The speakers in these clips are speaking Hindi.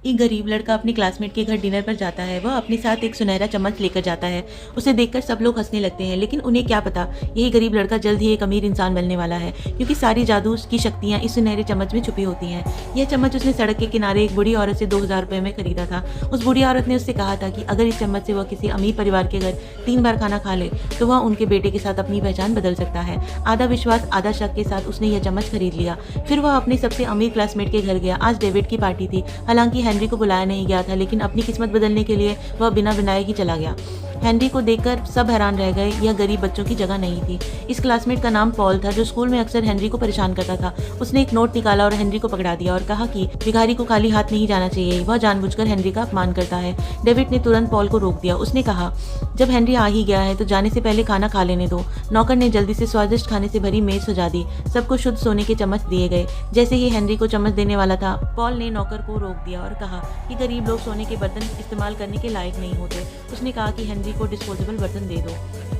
एक गरीब लड़का अपने क्लासमेट के घर डिनर पर जाता है। वह अपने साथ एक सुनहरा चम्मच लेकर जाता है। उसे देखकर सब लोग हंसने लगते हैं, लेकिन उन्हें क्या पता यही गरीब लड़का जल्द ही एक अमीर इंसान बनने वाला है, क्योंकि सारी जादू की शक्तियाँ इस सुनहरे चम्मच में छुपी होती हैं। यह चम्मच उसने सड़क के किनारे एक बूढ़ी औरत से 2000 रुपये में खरीदा था। उस बूढ़ी औरत ने उससे कहा था कि अगर इस चम्मच से वह किसी अमीर परिवार के घर 3 बार खाना खा ले तो वह उनके बेटे के साथ अपनी पहचान बदल सकता है। आधा विश्वास आधा शक के साथ उसने यह चम्मच खरीद लिया। फिर वह अपने सबसे अमीर क्लासमेट के घर गया। आज डेविड की पार्टी थी। हालांकि हेनरी को बुलाया नहीं गया था, लेकिन अपनी किस्मत बदलने के लिए वह बिना बनाए ही चला गया। हेनरी को देखकर सब हैरान रह गए। यह गरीब बच्चों की जगह नहीं थी। इस क्लासमेट का नाम पॉल था, जो स्कूल में अक्सर हेनरी को परेशान करता था। उसने एक नोट निकाला और हेनरी को पकड़ा दिया और कहा कि भिखारी को खाली हाथ नहीं जाना चाहिए। वह जानबूझकर हेनरी का अपमान करता है। डेविड ने तुरंत पॉल को रोक दिया। उसने कहा, जब हेनरी आ ही गया है तो जाने से पहले खाना खा लेने दो। नौकर ने जल्दी से स्वादिष्ट खाने से भरी मेज सजा दी। सबको शुद्ध सोने के चम्मच दिए गए। जैसे ही हेनरी को चम्मच देने वाला था, पॉल ने नौकर को रोक दिया और कहा कि गरीब लोग सोने के बर्तन इस्तेमाल करने के लायक नहीं होते। उसने कहा कि हेनरी को डिस्पोजेबल बर्तन दे दो।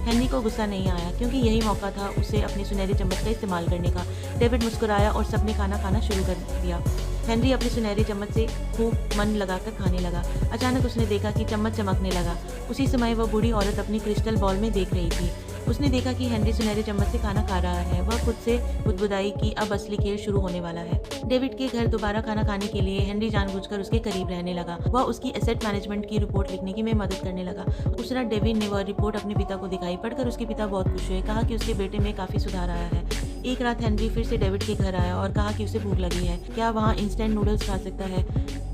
हेनरी को गुस्सा नहीं आया, क्योंकि यही मौका था उसे अपनी सुनहरी चम्मच का इस्तेमाल करने का। डेविड मुस्कुराया और सबने खाना खाना शुरू कर दिया। हेनरी अपनी सुनहरी चम्मच से खूब मन लगाकर खाने लगा। अचानक उसने देखा कि चम्मच चमकने लगा। उसी समय वह बूढ़ी औरत अपनी क्रिस्टल बॉल में देख रही थी। उसने देखा कि हेनरी सुनहरे चम्मच से खाना खा रहा है। वह खुद से बुदबुदाई कि अब असली खेल शुरू होने वाला है। डेविड के घर दोबारा खाना खाने के लिए हेनरी जानबूझकर उसके करीब रहने लगा। वह उसकी एसेट मैनेजमेंट की रिपोर्ट लिखने की में मदद करने लगा। उस रात डेविड ने वह रिपोर्ट अपने पिता को दिखाई। पढ़कर उसके पिता बहुत खुश हुए। कहा कि उसके बेटे में काफी सुधार आया है। एक रात हेनरी फिर से डेविड के घर आया और कहा कि उसे भूख लगी है, क्या वहाँ इंस्टेंट नूडल्स खा सकता है।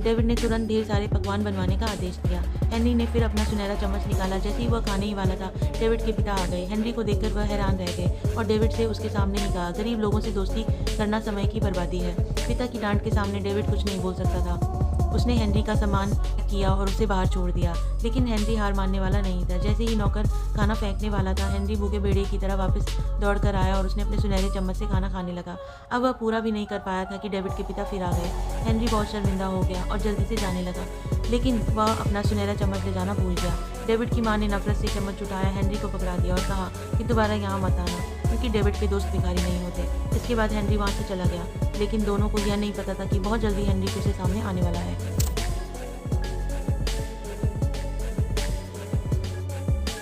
डेविड ने तुरंत ढेर सारे पकवान बनवाने का आदेश दिया। हेनरी ने फिर अपना सुनहरा चम्मच निकाला। जैसे ही वह खाने ही वाला था, डेविड के पिता आ गए। हेनरी को देखकर वह हैरान रह गए और डेविड से उसके सामने ही कहा, गरीब लोगों से दोस्ती करना समय की बर्बादी है। पिता की डांट के सामने डेविड कुछ नहीं बोल सकता था। उसने हेनरी का सम्मान किया और उसे बाहर छोड़ दिया, लेकिन हेनरी हार मानने वाला नहीं था। जैसे ही नौकर खाना फेंकने वाला था, हेनरी भूखे भेड़िए की तरह वापस दौड़कर आया और उसने अपने सुनहरे चम्मच से खाना खाने लगा। अब वह पूरा भी नहीं कर पाया था कि डेविड के पिता फिर आ गए। हेनरी बहुत शर्मिंदा हो गया और जल्दी से जाने लगा, लेकिन वह अपना सुनहरा चम्मच ले जाना भूल गया। डेविड की माँ ने नफरत से चम्मच उठाया, हेनरी को पकड़ा दिया और कहा कि दोबारा यहाँ मत आना, क्योंकि डेविड के दोस्त भिखारी नहीं होते। इसके बाद हेनरी वहाँ से चला गया, लेकिन दोनों को यह नहीं पता था कि बहुत जल्दी हेनरी फिर से सामने आने वाला है।